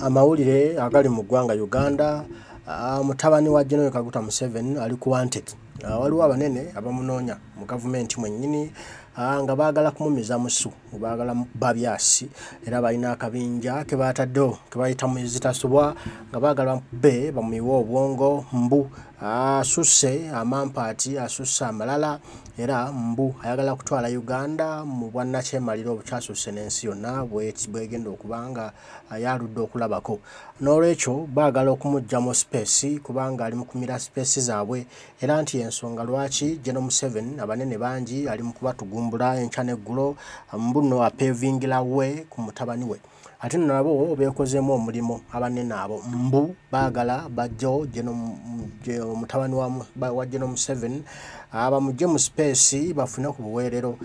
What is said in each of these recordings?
amawulire agali mu ggwanga Uganda, mutabani wa General Kaguta Museveni ali ku wanted. Waliwo abanene abamunoonya mu gavumenti mwennyini nga baagala kumumiza musu, baagala babyasi, era balina akabinja ke bataddewo ke bayita muzitasobwa nga baagala be bamuyiwa obwongo mbu asusse amampaati asusse amalala, era mbu ayagala kutwala Uganda mu bwannakyemalira obukyasusse n'ensi yonna bwegenda okubanga yaludde okulabako. N'olwekyo baagala okumugya mu space kubanga ali mu kumira space zaabwe, era nti ensonga lwaki General Museveni abanene bangi ali mu kubatugumbula enkya n'eggulo mbuno apevingira we ku mutabani we. Ate nabo beekozeemu omulimu abanene abo mbu baagala bajjo mutabani wa General Museveni abamugye mu space bafune ku buweerero,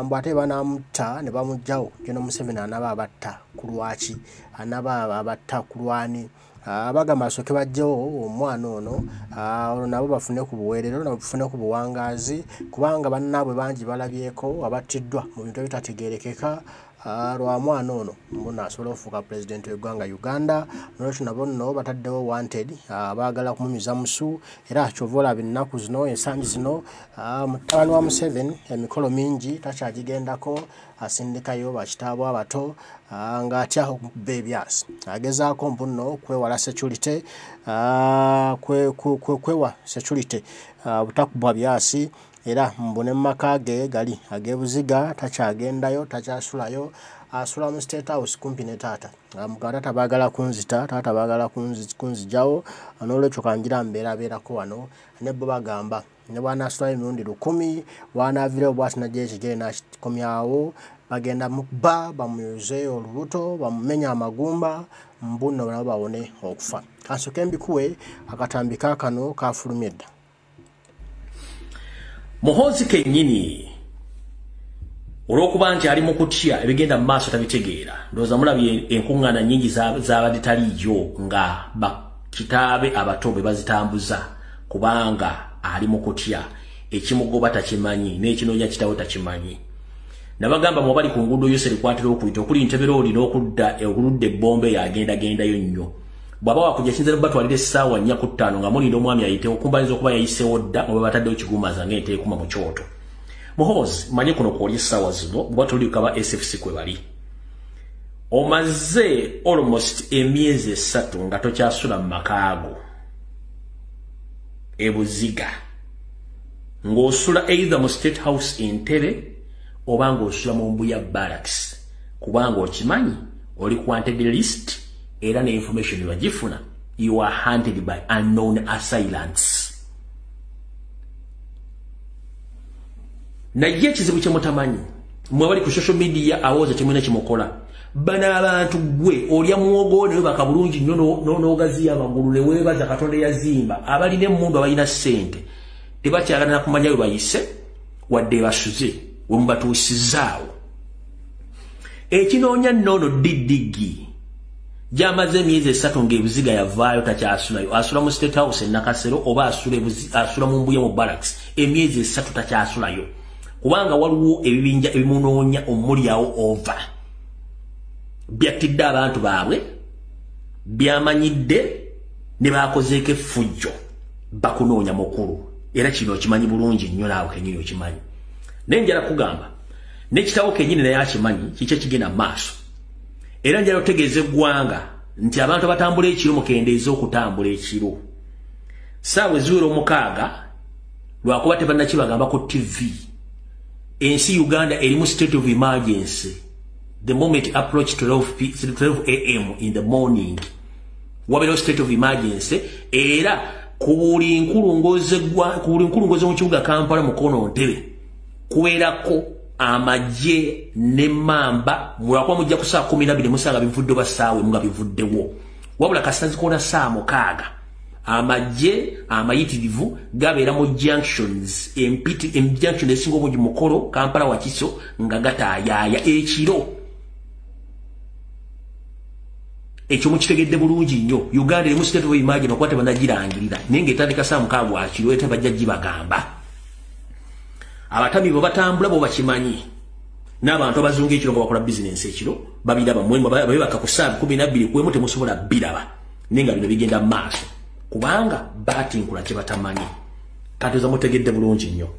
mbu ate banamutta ne bamugjawo General Museveni anaba abatta ku lwaki, anaba abatta ku lwani. Bagamba asooke bajjewo omwana ono nabo bafune ku buweerero nabafune ku buwangazi kubanga bannaabwe bangi balabyeko abattiddwa mu bintu ebitategeerekeka lwa mwana ono mbona asobola okufuuka pulezidenti w'eggwanga Uganda. N'olwekyo nabo nno bataddewo wanted, baagala kumumiza musu, era kyova olaba ennaku zino ensangi zino mutabani wa Museveni emikolo mingi takyagigendako, asindikayo bakitaabwe abato ng'atya okuba ebyasi, agezaako mbuno kwewala security, kwewa security butakubwa byasi, era mbone mumaka ge gali agebuziga takyagendayo takyasulayo, asula mu State House kumpi ne taata muganda tabaagala kunzita, taata baagala kunzijawo. N'olwekyo kanjira mbeerabeerako wano ne bo bagamba ne bw'anaasulayo emirundi 10 bw'anaavirewo bw'ati najja ekigere n'akikomyawo bagenda mukuba bamuyuze olubuto bamumenya amagumba mbuno nabo bawone okufa. Kansooke mbikuwe akatambi kakano kafulumye dda. Muhozi kennyini olw'okuba nti ali mu kutya ebigenda mu maaso tabitegeera, ndowooza mulabye enkuŋŋaana nnyingi z'abadde taliiyo nga bakitaabe abato be bazitambuza kubanga ali mu kutya, ekimugoba takimanyi n'ekinoonya kitaawe takimanyi. Nabagamba mwabali ku nguudo yose likwatira okuyita okuli Ntebera oli n'okudda ebbombe yagendagendayo nnyo. Bw'aba wakujja kinzira batwalira essaawa 4:05 nga mulinda omwami ayitewo kumbaliza okuba yayiseewo dda nga bwe bataddewo kigumaza ng'ente ekuma mu kyoto. Muhoozi manye kuno kw'oli essaawa zino bwe batuli kaba SFC kwe bali. Omaze almost emyezi 3 nga tokyasula mu makaago ebuziga ng'osula either mu State House Entebbe oba ng'osula mu Mbuya Barracks kubanga okimanyi oli wanted list era ne information wagifuna, you are hunted by unknown assailants. Naye ekizibu kye mutamanyi mwe bali ku social media awoza kimwena kimukola bana abantu gwe olya muwogo ne baka bulungi nnyo n'ogaziya amagulu ne weebaza Katonda yazimba abali n'emmundu abalina ssente tebakyagala kumanya we bayise wadde basuze we mubatuusizaawo. Ekinoonya nnono diddigi gyamaze emyezi 3 ng'ebuziga yavaayo takyasulayo, asula mu State House e Nakasero oba asula mu Mbuya mu Barracks emyezi 3 takyasulayo kubanga waliwo ebibinja ebimunoonya omulyawo over byattidde abantu baabwe byamanyidde ne baakozeeko effujjo bakunoonya mukulu, era kino okimanyi bulungi nnyo naawe kennyini okimanyi. Naye njala kugamba n'ekitabo kennyini naye akimanyi kiki ekigenda maaso, era njala otegeeza eggwanga nti abantu abatambula ekiro mukendeeza okutambula ekiro. Ssaawa eziwera 6 lwakuba tebannakibagamba ku TV. Ensi Uganda erimu state of emergency. The moment approach 12 AM in the morning. Wabeerawo state of emergency era kubuli nkulungoze mu kibuga Kampala mukono Ntebbe kubeerako amagye ne mamba mulwakuba mujja ku saa 12 musanga bivudde basaawe nga bivuddewo wabula kasazi kona saa 6 amagye amayitirivu gabeera mu junctions junction esinga obungi mukolo Kampala Wakiso nga gataayaaya ekiro. Ekyo mukitegedde bulungi nnyo. Uganda erimu state of emergency okuba tebannagirangirira naye ng'etandika saa 6 wakiro ete bajja gibagamba. Abatami bo batambula bo bakimanyi. n'abantu abazungu ekiro nga bakola business ekiro babiraba mwemwe babaka kusaba 12 kwemu temusobola biraba ninga bino bigenda maaso kubanga bati nkula kye batamanyi kati za mutegedde bulungi nnyo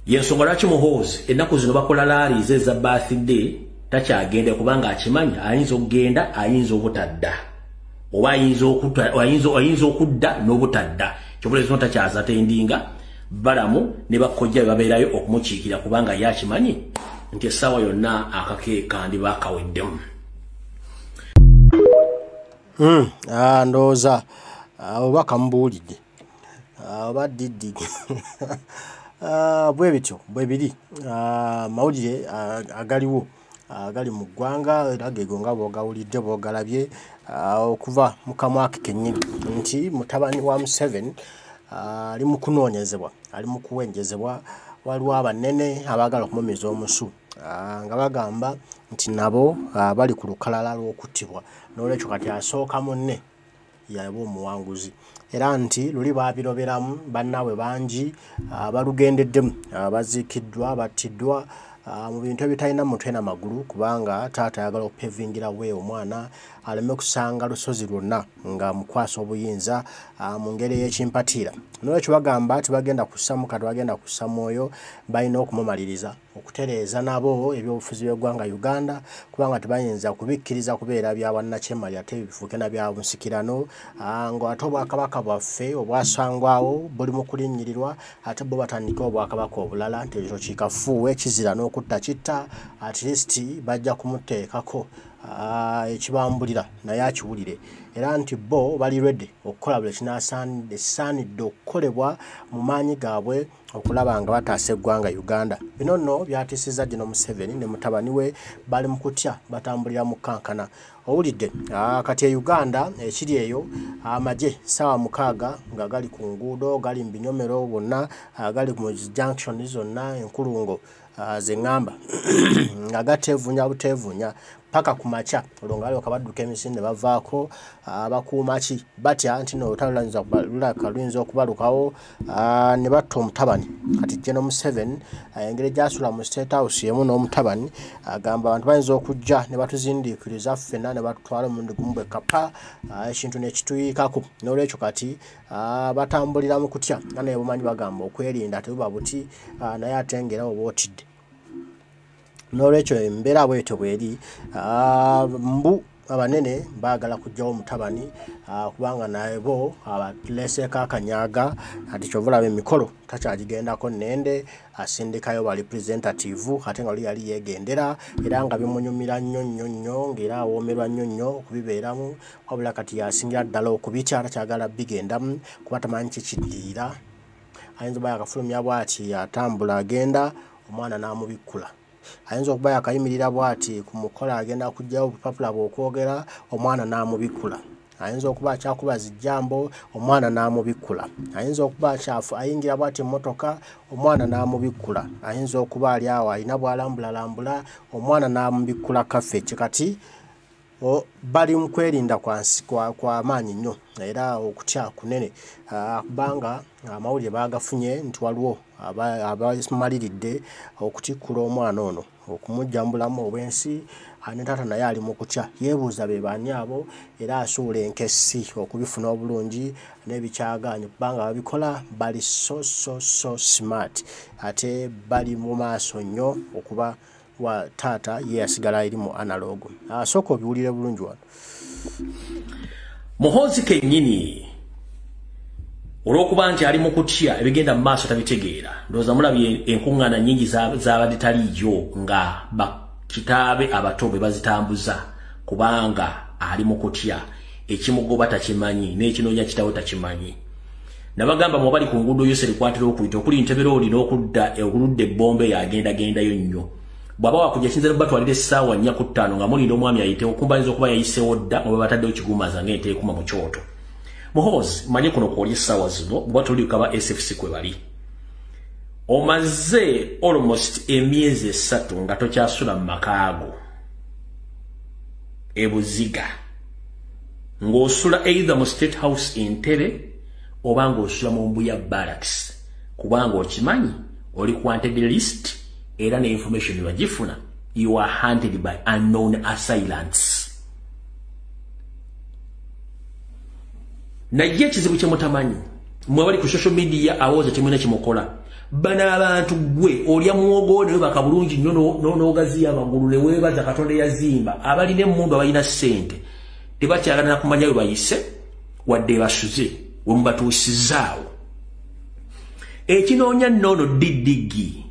yensonga lwaki Muhoozi ennaku zino bakola laali za birthday takyagenda kubanga akimanyi ayinza okugenda ayinza obutadda oba ayinza okudda n'obutadda kyobula zino takyaza tendinga balamu ne bakojja babeerayo okumukiikira kubanga yakimanyi nti essaawa yonna akakeeka ndi bakaweddemu ndowooza oba kamubuulidde oba diddi bwe bityo bwe biri mawulire agaliwo agali mu ggwanga era geego nga bw'ogawulidde bw'ogalabye okuva mu kamwaki kennyini nti mutabani wa Museveni ali mu kunoonyezebwa ali mu kuwenjezebwa waliwo abanene abaagala okumumiza omusu nga bagamba nti nabo bali ku lukalala lw'okuttibwa n'olwekyo kati asooka munne yaba omuwanguzi era nti luli babiroberamu bannaabwe bangi balugendeddemu baziikiddwa battiddwa mu bintu ebitalina mutwe na magulu kubanga taata ayagala okupevingira we omwana aleme kusanga lusozi lwonna nga mukwasa obuyinza mu ngeri y'ekimpatiira n'olwekyo bagamba tibagenda kussamu kati bagenda kussa mwoyo balina okumumaliriza okutereeza nabo ebyobufuzi by'eggwanga Uganda kubanga tebayinza kubikkiriza kubeera bya bannakyemali ate bifuuke na bya nsikirano ng'ate obwakabaka bwaffe obwasangwawo buli mu kulinnyirirwa ate bo batandika obwakabaka obulala nti ekyo kikafuuwe kizira n'okutta kitta at least bajja kumuteekako ekibambulira naye akiwulire era nti bo bali ready okukola buli kinasaanidde okukolebwa mu maanyi gaabwe okulaba nga bataasa eggwanga Uganda. Bino nno byatiisizza Gino Museveni ne mutabani we bali mu kutya batambulira mu kankana. Owulidde kati e Uganda ekiri eyo amagye ssaawa 6 nga gali ku nguudo gali mu binyomero bonna gali mu junction zonna enkulungo zengamba nga gatevunya butevunya paka kumacha olongali okabadduka emisinde bavaako abakuumaki batya nti no talulanza kalunzo okubalukawo ne batto mutabani kati Gino Museveni engere jasula mu State House yemu n'omutabani agamba abantu bayinza okujja ne batuzindiikiriza ffenna ne batutwala mu ndigumbwe kapa ekintu nekituyikako n'olwekyo kati batambulira mu kutya naye bumanyi bagamba okwerinda tebuba buti naye atengera oba otidde n'olwekyo embeera bwetyo bweri mbu abanene baagala kujjawo mutabani kubanga nabo abaleseeko akanyaga ati kyovulaba emikolo takyagigendako nende asindikayo ba representative ate nga oli yali yegendera era nga bimunyumira nnyo ng'era awoomerwa nnyo okubibeeramu wabula kati yasingira ddala okubitya takyagala bigendamu kuba tamanyi kikiddiira ayinza oba yakafulumya bw'ati atambula agenda omwana n'amubikkula ayinza okuba yakayimirira bw'ati ku mukola agenda kujjawo obupapula bw'okwogera omwana n'amubikkula ayinza okuba akyakubaza ejjambo omwana n'amubikkula ayinza okuba akyafu ayingira bw'ati emmotoka omwana n'amubikkula ayinza okuba ali awo alina bw'alambula omwana n'amubikkula kaffe kati bali mu kwerinda kwa maanyi nnyo era okutya kunene kubanga amawulire baagafunye nti waliwo abamaliridde okutikkula omwana ono okumujjambulamu obwensi ne taata naye ali mu kutya yeebuuza be baani abo era asuula enkessi okubifuna obulungi n'ebikyagaanyi kubanga babikola bali so smart ate bali mu maaso nnyo okuba wa taata ye yasigala eri mu analog asooka obiwulire bulungi wano Muhoozi kennyini olw'okuba nti ali mu kutya ebigenda mu maaso tabitegeera ndowooza mulabye enkuŋŋaana nnyingi zaabadde taliiyo nga bakitaabe abato bwe bazitambuza kubanga ali mu kutya ekimugoba takimanyi n'ekinoonya kitaawe takimanyi nabagamba mwebali ku nguudo yose likwatira okuyita okuli Ntebera olina okudda oludda ebbombe yagendagendayo nnyo bwaba wakujja kinzira batwalira essaawa 4 ku 5 nga mulinda omwami ayitewo kumbalinza okuba yayiseewo dda oba bataddewo kigumaza ng'ente ekuma mu kyoto Muhoozi manye kuno kwoli essaawa zino bwe tuli kaba SFC kwe bali omaze almost emyezi 3 nga tokyasula mu makaago ebuziga ng'osula either mu State House Entebbe oba ng'osula mu Mbuya Barracks kubanga okimanyi oli wanted list era ne information wagifuna you are hunted by unknown assailants. Naye ekizibu kye mutamanyi mwe bali ku social media awoza temwena kimokola bana abantu gwe olya muwogo ne baka bulungi nnyo n'ogaziya amagulu ne weebaza Katonda yazimba abalina emmundu abalina ssente tebakyagala kumanya we bayise wadde basuze we mubatuusizaawo. Ekinoonya nnono diddigi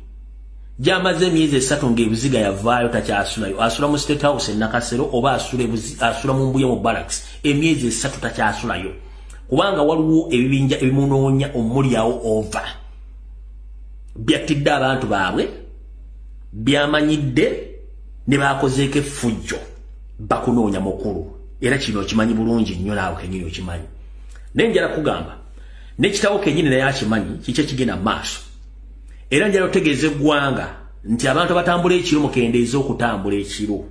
gyamaze emyezi 3 ng'ebiziga yavaayo takyasulayo asula mu State House Nakasero oba asula mu Mbuya mu Barracks emyezi 3 takyasulayo kubanga waliwo ebibinja ebimunoonya omulyawo over byatidde abantu baabwe byamanyidde ne bakozeeko effujjo bakunoonya mukulu era kino okimanyi bulungi nnyo naawe kenyini okimanyi naye njala kugamba n'ekitabo kenyini naye akimanyi kiki ekigenda mu maaso era njala otegeeza eggwanga nti abantu abatambula ekiro mukendeeza okutambula ekiro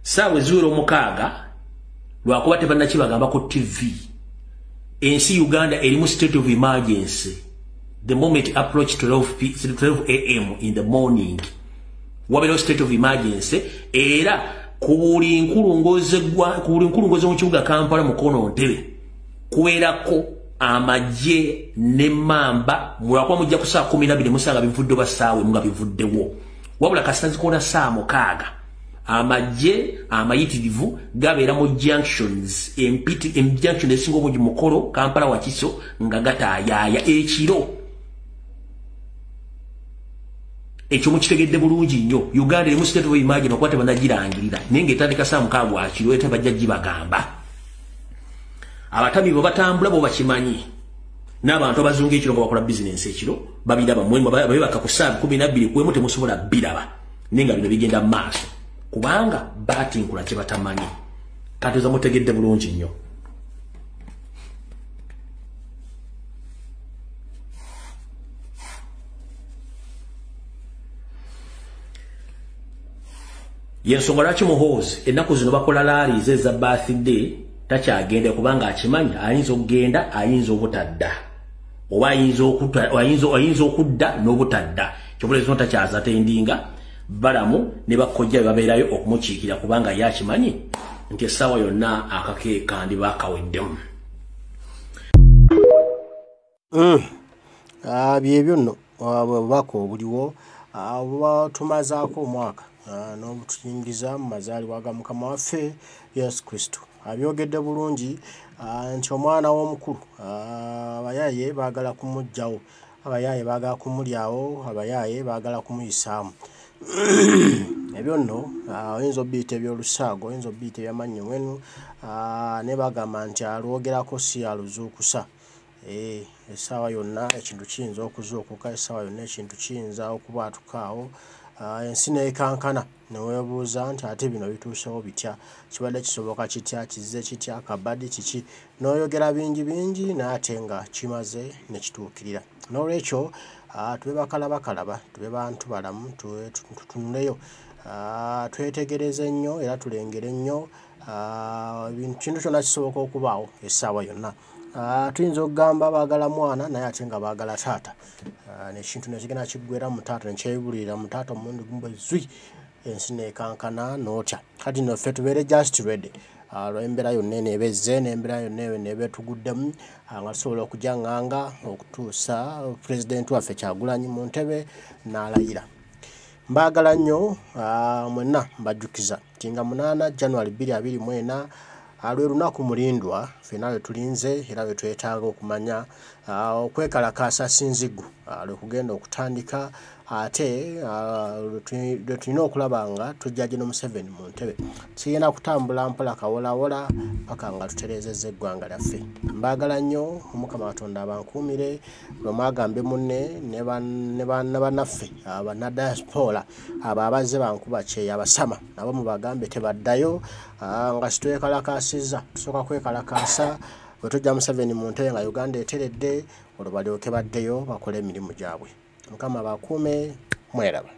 saawa eziwera 6 lwakuba tebannakibagamba ku TV. Ensi Uganda erimu state of emergency the moment it approach 12 a.m. in the morning wabero state of emergency era kubuli nkulungoze mu kibuga Kampala mukono Ntebe kuwerako amagye ne mamba mulakwa mujja ku saa 12 musanga bivudde basaawe mga bivuddewo wabula kasazi kona saa 6 amagye amayitirivu gabeera mu junctions junction esinga obungi mukolo Kampala wakiso nga gatayaaya ekiro ekyo mukitegedde bulungi nnyo. Uganda erimu state of emergency okwate banagirangirira naye ng'etandika saa 6 akiro ete bajja gibagamba abatami bo batambula bo bakimanyi n'abantu abazunga ekiro nga bakola business ekiro babiraba mwemwe babe bakakusaabi 12 kwemu temusobola biraba naye nga bino bigenda mu maaso kubanga batinkula kye batamanyi katuza mutegedde bulungi nnyo. Yensonga lwaki muhoozi ennaku zino bakola laali eza birthday takyagenda kubanga akimanyi ayinza okugenda ayinza obutadda oba ayinza okudda n'obutadda kyobula zino takyaza tendinga balamu ne bakojja babeerayo okumukiikira kubanga yakimanyi nti essaawa yonna akakeeka ndi baakaweddemu. Byebyo nno obubaka obuliwo tumazaako omwaka n'obutuyingiza mu mazaalibwa ga Mukama waffe Yesu Kristo. Abyogedde bulungi nti omwana w'omukulu abayaaye baagala kumuggyawo, abayaaye baagala kumulyawo, abayaaye baagala kumuyisaamu. Ebyo nno oyinza obiyita ebyolusaago, oyinza obiyita ebyamanyi wenu ne bagamba nti alwogerako si aluzuukusa. Essaawa yonna ekintu kiyinza okuzuukuka, essaawa yonna ekintu kiyinza okubatukaawo. Ensi neekankana ne weebuuza nti ate bino bituusewo bitya, kibadde kisoboka kitya, kizze kitya, kabadde kiki, n'oyogera bingi n'ate nga kimaze ne kituukirira. N'olwekyo tube bakalabakalaba, tube bantu balamu, tutunuleyo, twetegereze nnyo era tulengere nnyo kintu kyonna kisoboka okubaawo essaawa yonna. Tuyinza okugamba baagala mwana naye ate nga baagala taata, nekintu nekigenda kiggwera mu taata nekyeyibulira mu taata omulundi gumu zwi, ensi neekankana n'otya. Kati nno ffe tubeere just ready lw'embeera yonna eneeba ezze n'embeera yonna eneeba etuguddemu nga tusobola okujaŋŋanga okutuusa pulezidenti waffe Kyagulanyi mu ntebe n'alayira. Mbaagala nnyo mwenna mbajjukiza nti nga 8 January 2024 lwe lunaku mulindwa ffenna lwe tulinze era lwe twetaaga okumanya okwekalakaasa sinzigu lwe kugenda okutandika ate lwe tulina okulaba nga tujja Gen. Museveni mu ntebe. Kigenda kutambula mpola kawolawola paka nga tutereezezza eggwanga lyaffe. Mbaagala nnyo, Omukama Katonda abankuumire, lwe mwagambe munne ne bannaffe abannadiaspora abo abazze bankuba kyeya abasama nabo mubagambe tebaddayo nga situwekalakaasizza. Tusooka kwekalakaasa bwe tujja Museveni mu ntebe nga Uganda eteredde olwo balyoke baddeyo bakole emirimu gyabwe. Mukama bakuume, mweraba.